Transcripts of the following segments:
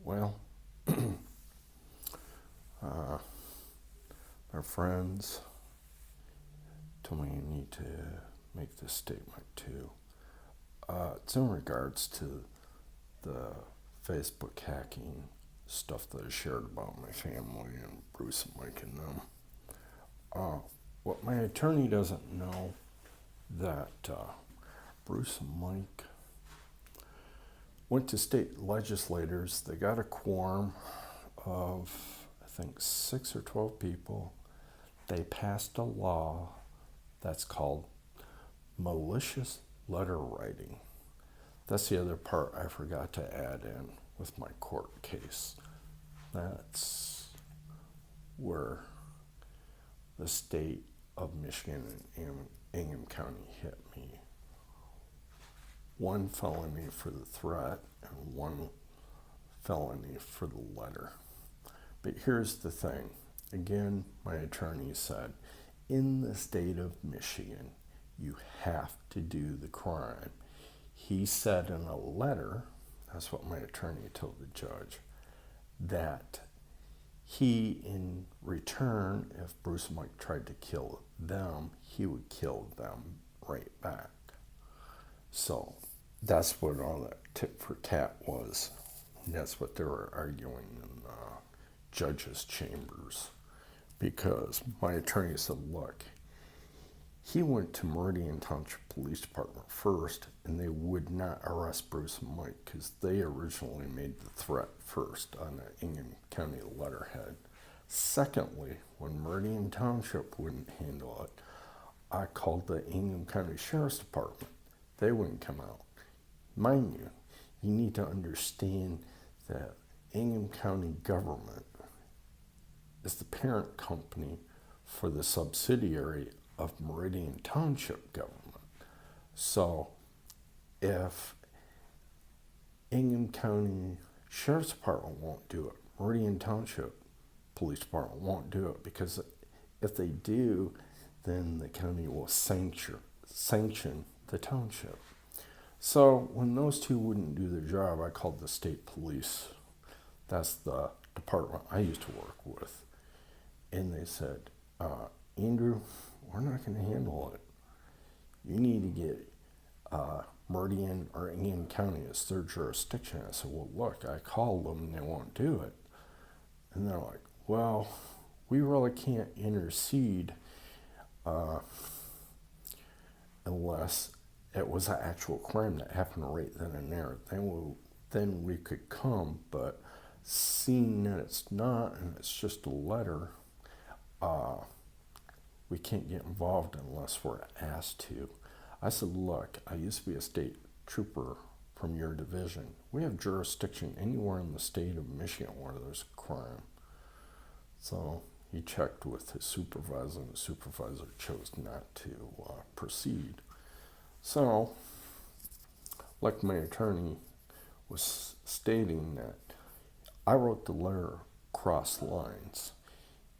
Well, uh, my friends told me I need to make this statement too. It's in regards to the Facebook hacking stuff that I shared about my family and Bruce and Mike and them. What my attorney doesn't know that Bruce and Mike went to state legislators. They got a quorum of, I think, 6 or 12 people. They passed a law that's called malicious letter writing. That's the other part I forgot to add in with my court case. That's where the state of Michigan and Ingham County hit me. One felony for the threat and one felony for the letter. But here's the thing. Again, my attorney said, in the state of Michigan, you have to do the crime. He said in a letter, that's what my attorney told the judge, that he, in return, if Bruce and Mike tried to kill them, he would kill them right back. So that's what all that tit for tat was. And that's what they were arguing in the judge's chambers. Because my attorney said, look, he went to Meridian Township Police Department first, and they would not arrest Bruce and Mike because they originally made the threat first on the Ingham County letterhead. Secondly, when Meridian Township wouldn't handle it, I called the Ingham County Sheriff's Department. They wouldn't come out. Mind you, you need to understand that Ingham County government is the parent company for the subsidiary of Meridian Township government. So if Ingham County Sheriff's Department won't do it, Meridian Township Police Department won't do it, because if they do, then the county will sanction the township. So when those two wouldn't do their job, I called the state police. That's the department I used to work with. And they said, Andrew, we're not going to handle it. You need to get Meridian or Ingham County as their jurisdiction. I said, well, look, I called them and they won't do it. And they're like, well, we really can't intercede unless it was an actual crime that happened right then and there. Then we could come, but seeing that it's not and it's just a letter, we can't get involved unless we're asked to. I said, look, I used to be a state trooper from your division. We have jurisdiction anywhere in the state of Michigan where there's a crime. So he checked with his supervisor, and the supervisor chose not to proceed. So, like my attorney was stating, that I wrote the letter cross lines.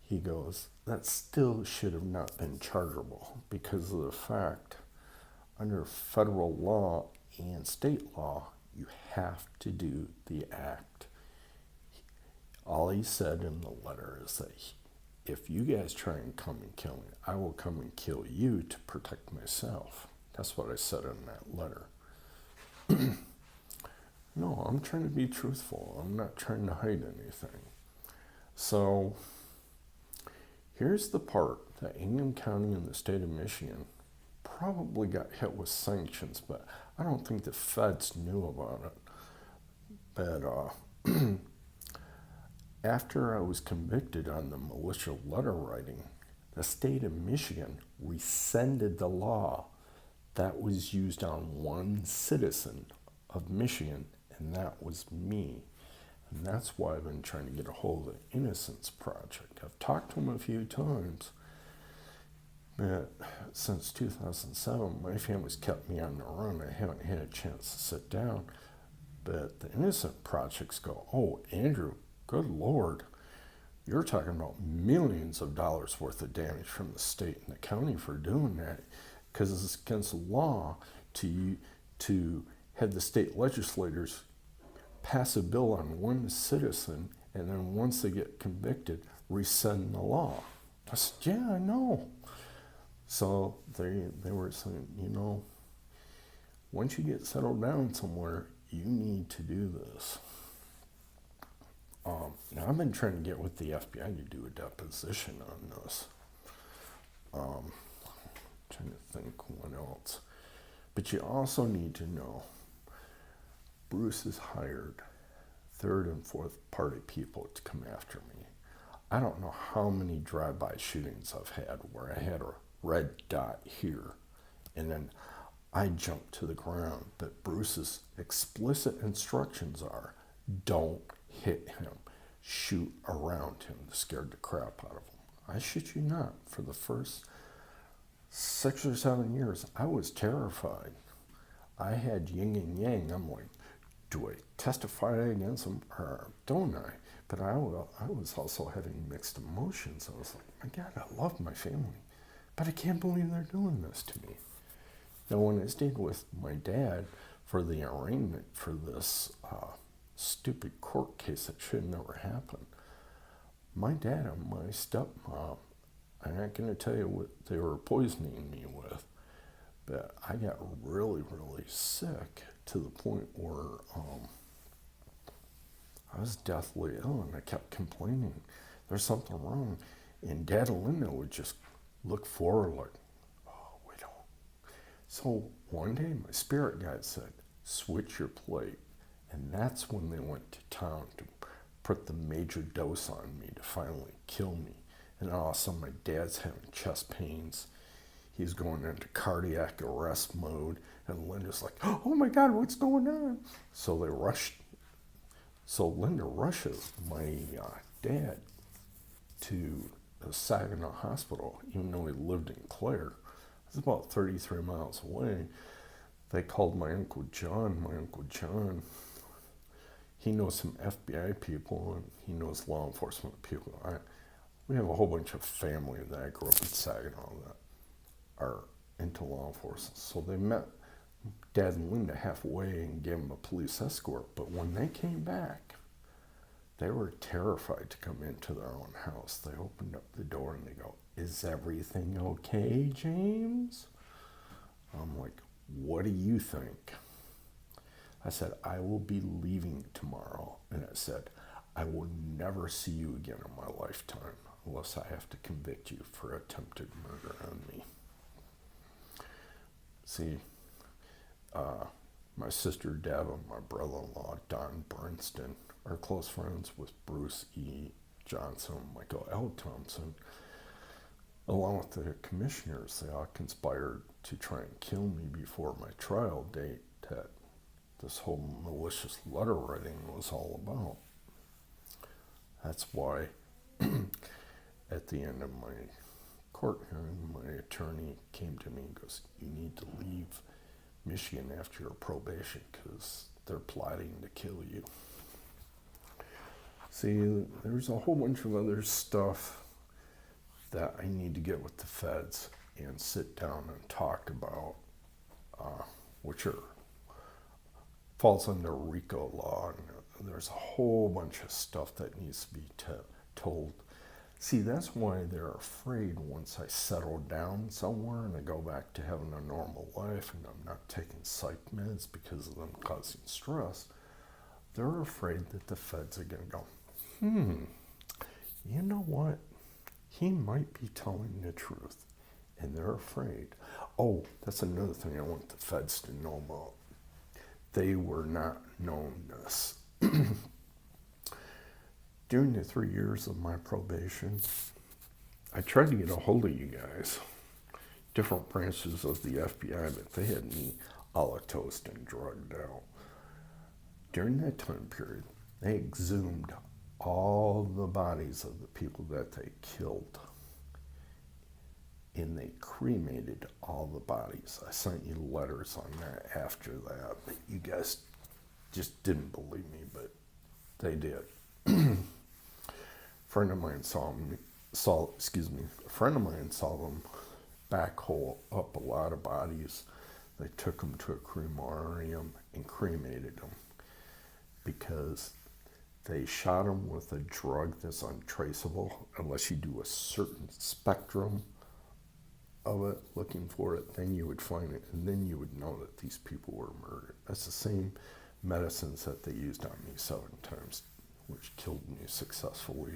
He goes, that still should have not been chargeable because of the fact, under federal law and state law, you have to do the act. All he said in the letter is that if you guys try and come and kill me, I will come and kill you to protect myself. That's what I said in that letter. No, I'm trying to be truthful. I'm not trying to hide anything. So here's the part that Ingham County and the state of Michigan probably got hit with sanctions, but I don't think the feds knew about it. But after I was convicted on the malicious letter writing, the state of Michigan rescinded the law that was used on one citizen of Michigan, and that was me. And that's why I've been trying to get a hold of the Innocence Project. I've talked to them a few times, but since 2007, my family's kept me on the run. I haven't had a chance to sit down. But the Innocent Projects go, oh, Andrew, good Lord, you're talking about millions of dollars worth of damage from the state and the county for doing that, because it's against the law to have the state legislators pass a bill on one citizen, and then once they get convicted, rescind the law. I said, yeah, I know. So they were saying, once you get settled down somewhere, you need to do this. Now, I've been trying to get with the FBI to do a deposition on this. Trying to think what else. But you also need to know, Bruce has hired third and fourth party people to come after me. I don't know how many drive-by shootings I've had where I had a red dot here, and then I jumped to the ground. But Bruce's explicit instructions are, don't hit him, shoot around him to scare the crap out of him. I shit you not, for the first 6 or 7 years, I was terrified. I had yin and yang. I'm like, do I testify against him or don't I? But I was also having mixed emotions. I was like, my God, I love my family, but I can't believe they're doing this to me. Now, when I stayed with my dad for the arraignment for this stupid court case that should never happen, my dad and my stepmom, I'm not going to tell you what they were poisoning me with, but I got really, really sick to the point where I was deathly ill, and I kept complaining there's something wrong. And Dad and Linda would just look forward like, oh, we don't. So one day my spirit guide said, switch your plate. And that's when they went to town to put the major dose on me to finally kill me. And all of a sudden my dad's having chest pains. He's going into cardiac arrest mode. And Linda's like, oh my God, what's going on? So Linda rushes my dad to the Saginaw Hospital, even though he lived in Clare. It's about 33 miles away. They called my Uncle John. My Uncle John, he knows some FBI people, and he knows law enforcement people. We have a whole bunch of family that I grew up in Saginaw that are into law enforcement. So they met Dad and Linda halfway and gave them a police escort. But when they came back, they were terrified to come into their own house. They opened up the door and they go, is everything okay, James? I'm like, what do you think? I said, I will be leaving tomorrow. And I said, I will never see you again in my lifetime unless I have to convict you for attempted murder on me. See, my sister Deb and my brother-in-law Don Bernston are close friends with Bruce E. Johnson, Michael L. Thompson. Along with the commissioners, they all conspired to try and kill me before my trial date that this whole malicious letter writing was all about. That's why at the end of my court hearing, my attorney came to me and goes, you need to leave Michigan after your probation because they're plotting to kill you. See, there's a whole bunch of other stuff that I need to get with the feds and sit down and talk about, which falls under RICO law. And there's a whole bunch of stuff that needs to be told. See, that's why they're afraid once I settle down somewhere and I go back to having a normal life and I'm not taking psych meds because of them causing stress, they're afraid that the feds are going to go, you know what? He might be telling the truth. And they're afraid. Oh, that's another thing I want the feds to know about. They were not known this. During the 3 years of my probation, I tried to get a hold of you guys, different branches of the FBI, but they had me a la toast and drugged out. During that time period, they exhumed all the bodies of the people that they killed, and they cremated all the bodies. I sent you letters on that after that, but you guys just didn't believe me, but they did. A friend of mine saw them backhoe up a lot of bodies. They took them to a crematorium and cremated them because because they shot him with a drug that's untraceable unless you do a certain spectrum of it, looking for it, then you would find it, and then you would know that these people were murdered. That's the same medicines that they used on me 7 times, which killed me successfully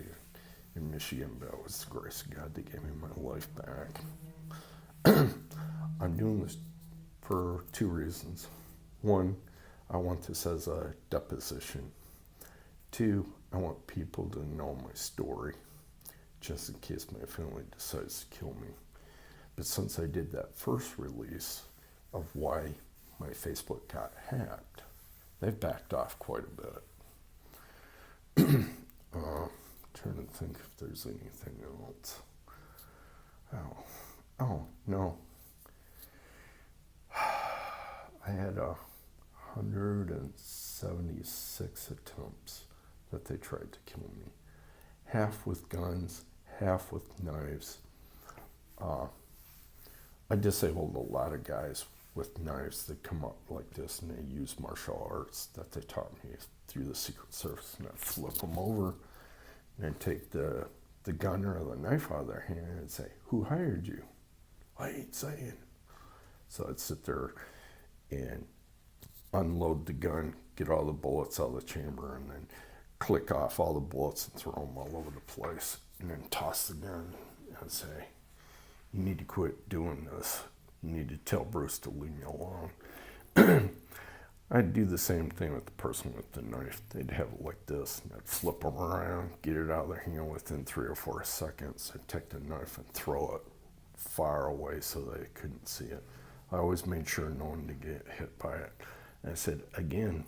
in Michigan, but it was the grace of God that gave me my life back. I'm doing this for 2 reasons. 1, I want this as a deposition. 2, I want people to know my story, just in case my family decides to kill me. But since I did that first release of why my Facebook got hacked, they've backed off quite a bit. Trying to think if there's anything else. Oh, no. I had 176 attempts that they tried to kill me. Half with guns, half with knives. I disabled a lot of guys with knives that come up like this, and they use martial arts that they taught me through the Secret Service, and I'd flip them over and I'd take the gun or the knife out of their hand and say, "Who hired you?" "I ain't saying." So I'd sit there and unload the gun, get all the bullets out of the chamber, and then click off all the bullets and throw them all over the place, and then toss the gun and say, "You need to quit doing this. You need to tell Bruce to leave me alone." I'd do the same thing with the person with the knife. They'd have it like this, and I'd flip them around, get it out of their hand within 3 or 4 seconds. I'd take the knife and throw it far away so they couldn't see it. I always made sure no one to get hit by it. And I said, again,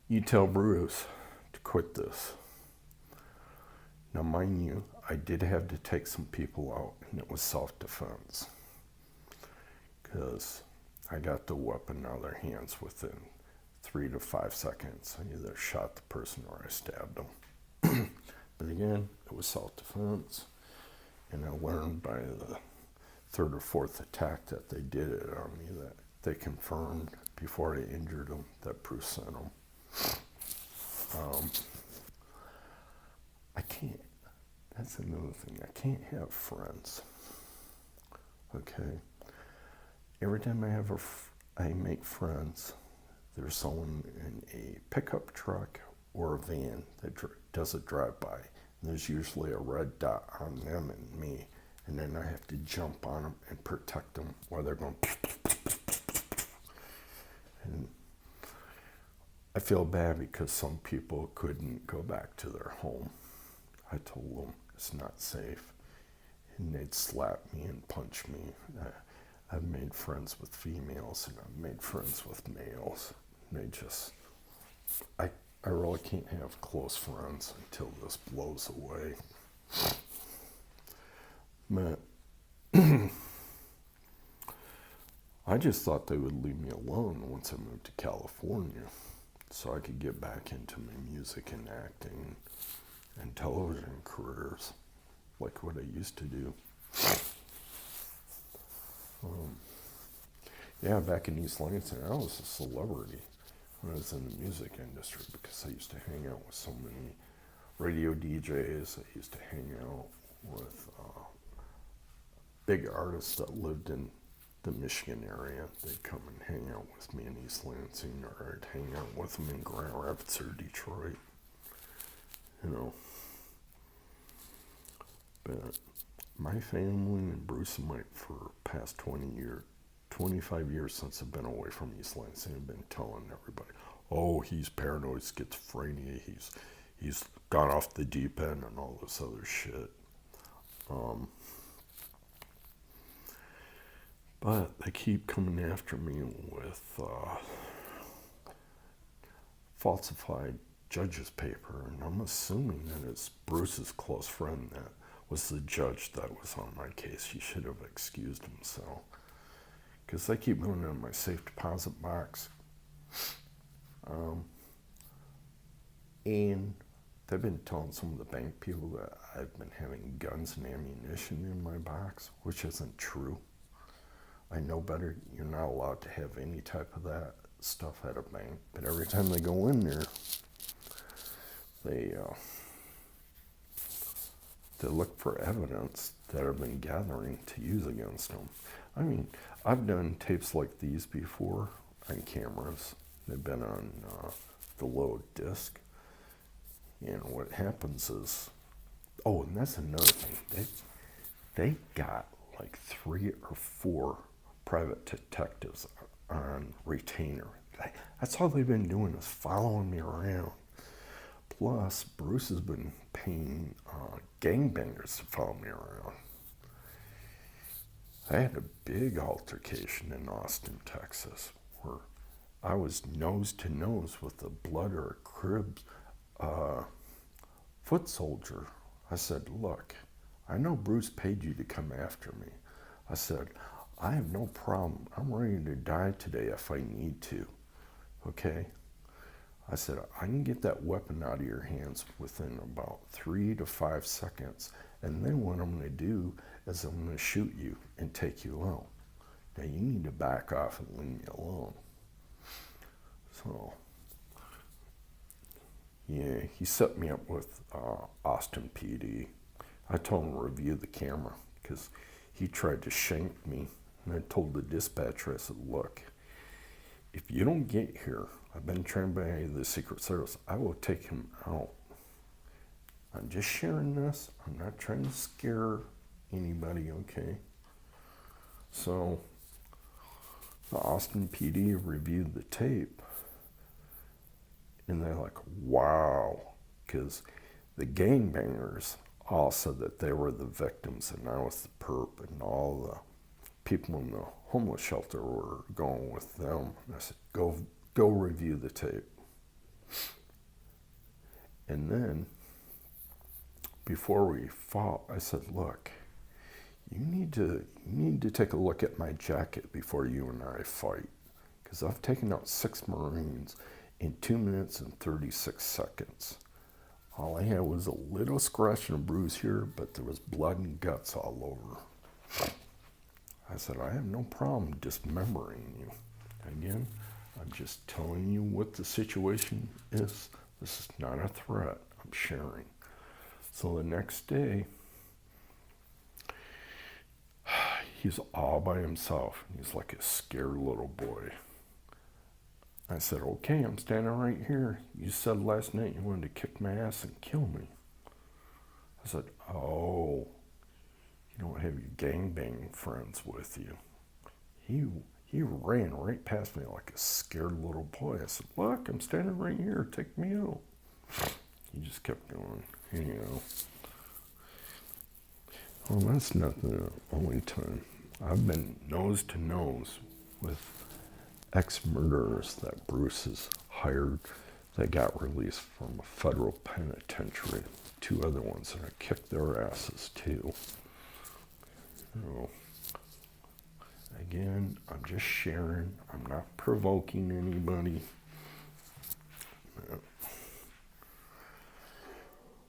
you tell Bruce to quit this. Now, mind you, I did have to take some people out, and it was self-defense, because I got the weapon out of their hands within 3 to 5 seconds. I either shot the person or I stabbed them. But again, it was self-defense, and I learned by the 3rd or 4th attack that they did it on me, that they confirmed before I injured them that Bruce sent them. I can't. That's another thing. I can't have friends. Okay. Every time I make friends, there's someone in a pickup truck or a van that does a drive-by. And there's usually a red dot on them and me, and then I have to jump on them and protect them while they're going. And I feel bad because some people couldn't go back to their home. I told them it's not safe, and they'd slap me and punch me. I've made friends with females, and I've made friends with males. They just, I really can't have close friends until this blows away. But I just thought they would leave me alone once I moved to California, so I could get back into my music and acting and television careers, like what I used to do. Back in East Lansing, I was a celebrity when I was in the music industry, because I used to hang out with so many radio DJs. I used to hang out with big artists that lived in the Michigan area. They'd come and hang out with me in East Lansing, or I'd hang out with them in Grand Rapids or Detroit, But my family and Bruce and Mike, for past 25 years since I've been away from East Lansing, have been telling everybody, "Oh, he's paranoid, schizophrenia, he's gone off the deep end," and all this other shit. But they keep coming after me with falsified judge's paper, and I'm assuming that it's Bruce's close friend that was the judge that was on my case. He should have excused himself, because they keep going in my safe deposit box, and they've been telling some of the bank people that I've been having guns and ammunition in my box, which isn't true. I know better. You're not allowed to have any type of that. stuff at a bank, but every time they go in there, they look for evidence that I've been gathering to use against them. I mean, I've done tapes like these before on cameras. They've been on the low disc. And what happens is, oh, and that's another thing. They got like 3 or 4 private detectives on retainer. That's all they've been doing is following me around. Plus, Bruce has been paying gangbangers to follow me around. I had a big altercation in Austin, Texas, where I was nose to nose with a Blood or a Cribs foot soldier. I said, look, I know Bruce paid you to come after me. I said, I have no problem. I'm ready to die today if I need to. Okay? I said, I can get that weapon out of your hands within about 3 to 5 seconds. And then what I'm going to do is I'm going to shoot you and take you out. Now you need to back off and leave me alone. So, yeah, he set me up with Austin PD. I told him to review the camera because he tried to shank me. And I told the dispatcher, I said, look, if you don't get here, I've been trained by the Secret Service, I will take him out. I'm just sharing this. I'm not trying to scare anybody, okay? So the Austin PD reviewed the tape, and they're like, wow, because the gangbangers all said that they were the victims and I was the perp, and all the people in the homeless shelter were going with them. And I said, go review the tape. And then, before we fought, I said, look, you need to take a look at my jacket before you and I fight. Because I've taken out 6 Marines in 2 minutes and 36 seconds. All I had was a little scratch and a bruise here, but there was blood and guts all over. I said, I have no problem dismembering you. Again, I'm just telling you what the situation is. This is not a threat. I'm sharing. So the next day, he's all by himself. He's like a scared little boy. I said, okay, I'm standing right here. You said last night you wanted to kick my ass and kill me. I said, oh, you don't have your gangbang friends with you. He ran right past me like a scared little boy. I said, look, I'm standing right here. Take me out. He just kept going, you know. Well, that's not the only time. I've been nose to nose with ex-murderers that Bruce has hired that got released from a federal penitentiary. 2 other ones, and I kicked their asses too. You know, again, I'm just sharing. I'm not provoking anybody.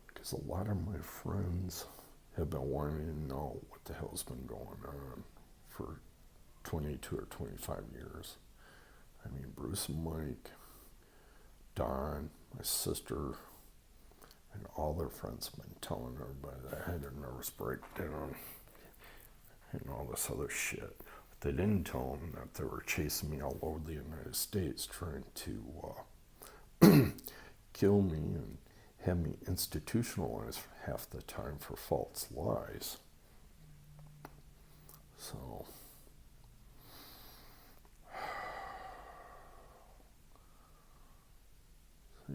Because a lot of my friends have been wanting to know what the hell's been going on for 22 or 25 years. I mean, Bruce and Mike, Don, my sister, and all their friends have been telling everybody that I had a nervous breakdown and all this other shit. But they didn't tell them that they were chasing me all over the United States trying to kill me and have me institutionalized half the time for false lies. So, see,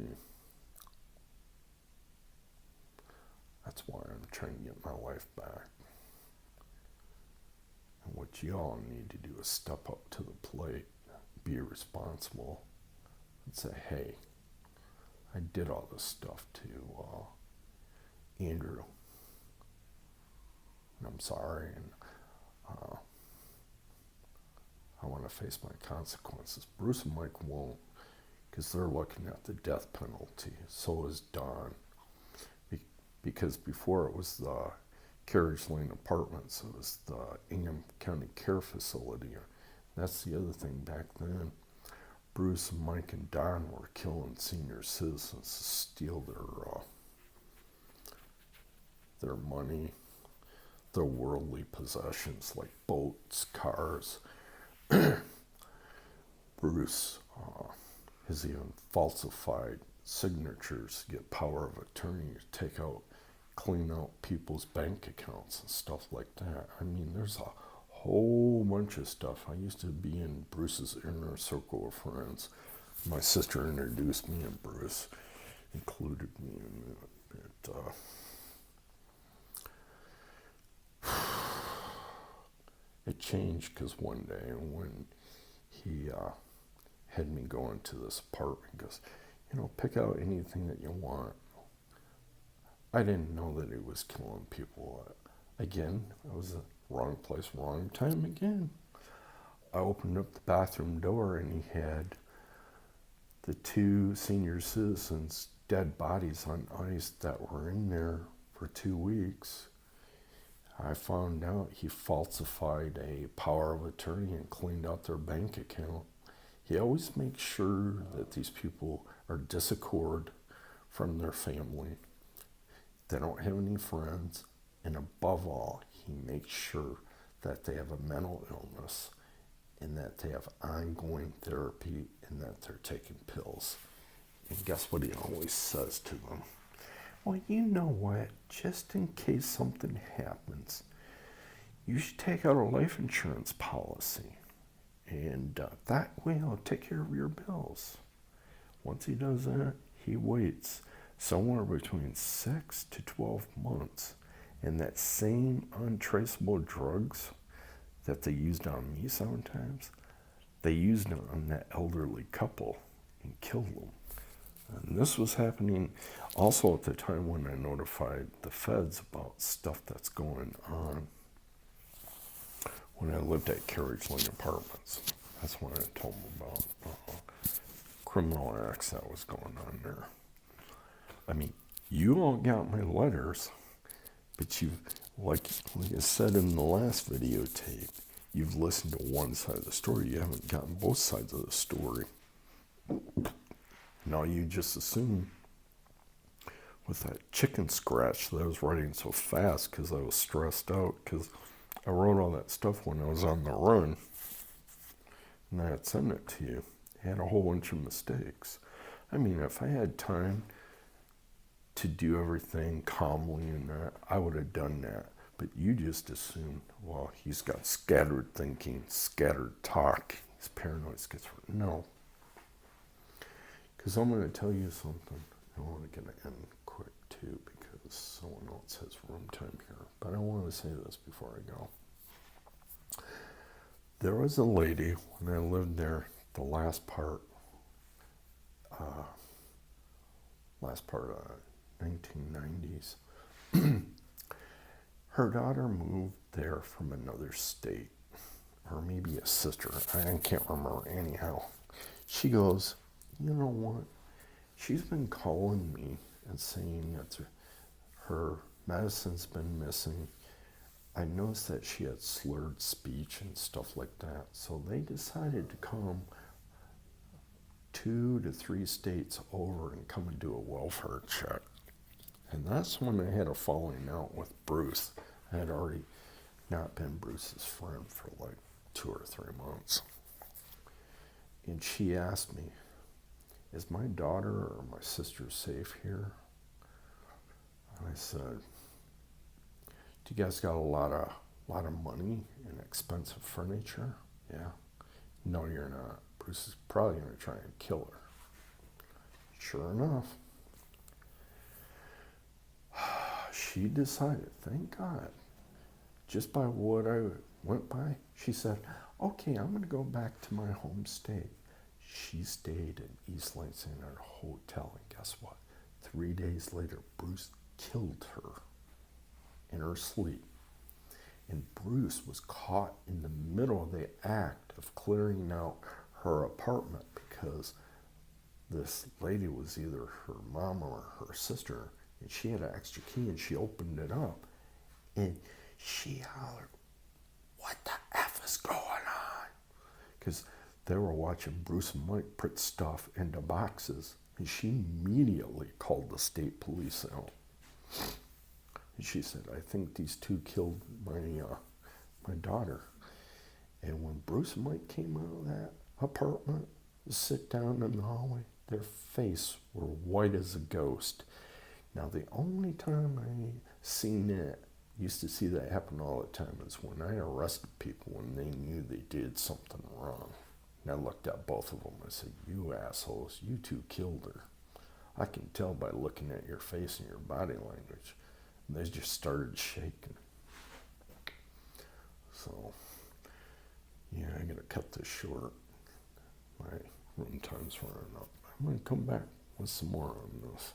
that's why I'm trying to get my life back. And what y'all need to do is step up to the plate, be responsible, and say, hey, I did all this stuff to Andrew, and I'm sorry, and I want to face my consequences. Bruce and Mike won't, because they're looking at the death penalty. So is Don. Because before it was the Carriage Lane Apartments, it was the Ingham County Care Facility. That's the other thing back then. Bruce, and Mike, and Don were killing senior citizens to steal their money, their worldly possessions like boats, cars. Bruce has even falsified signatures to get power of attorney to take out, clean out people's bank accounts and stuff like that. I mean, there's a whole bunch of stuff. I used to be in Bruce's inner circle of friends. My sister introduced me, and Bruce included me in it. It changed because one day when he had me go into this apartment, he goes, pick out anything that you want. I didn't know that he was killing people. Again, I was the wrong place, wrong time again. I opened up the bathroom door and he had the 2 senior citizens' dead bodies on ice that were in there for 2 weeks. I found out he falsified a power of attorney and cleaned out their bank account. He always makes sure that these people are discord from their family. They don't have any friends. And above all, he makes sure that they have a mental illness and that they have ongoing therapy and that they're taking pills. And guess what he always says to them? Well, you know what? Just in case something happens, you should take out a life insurance policy. And that way he'll take care of your bills. Once he does that, he waits somewhere between 6 to 12 months. And that same untraceable drugs that they used on me sometimes, they used on that elderly couple and killed them. And this was happening also at the time when I notified the feds about stuff that's going on when I lived at Carriage Lane Apartments. That's when I told them about criminal acts that was going on there. I mean, you all got my letters, but you've, like I said in the last videotape, you've listened to one side of the story. You haven't gotten both sides of the story. Now you just assume with that chicken scratch that I was writing so fast because I was stressed out because I wrote all that stuff when I was on the run and I had sent it to you. It had a whole bunch of mistakes. I mean, if I had time to do everything calmly and that, I would have done that. But you just assumed, well, he's got scattered thinking, scattered talk. He's paranoid, schizophrenic. No. Because I'm going to tell you something. I want to get it in quick, too, because someone else has room time here. But I want to say this before I go. There was a lady, when I lived there, the last part of 1990s. Her daughter moved there from another state, or maybe a sister. I can't remember anyhow. She goes, you know what? She's been calling me and saying that her medicine's been missing. I noticed that she had slurred speech and stuff like that. So they decided to come 2 to 3 states over and come and do a welfare check. And that's when I had a falling out with Bruce. I had already not been Bruce's friend for like 2 or 3 months. And she asked me, is my daughter or my sister safe here? And I said, do you guys got a lot of money and expensive furniture? Yeah. No, you're not. Bruce is probably going to try and kill her. Sure enough. She decided, thank God, just by what I went by, she said, okay, I'm going to go back to my home state. She stayed in East Lansing at a hotel, and guess what? 3 days later, Bruce killed her in her sleep. And Bruce was caught in the middle of the act of clearing out her apartment because this lady was either her mom or her sister, and she had an extra key, and she opened it up, and she hollered, what the F is going on? Because they were watching Bruce and Mike put stuff into boxes, and she immediately called the state police out. And she said, I think these two killed my daughter. And when Bruce and Mike came out of that apartment to sit down in the hallway, their face were white as a ghost. Now, the only time I seen it, used to see that happen all the time, is when I arrested people when they knew they did something wrong. And I looked at both of them and said, you assholes, you two killed her. I can tell by looking at your face and your body language. And they just started shaking. So, yeah, I gotta cut this short. My room time's running up. I'm gonna come back with some more on this.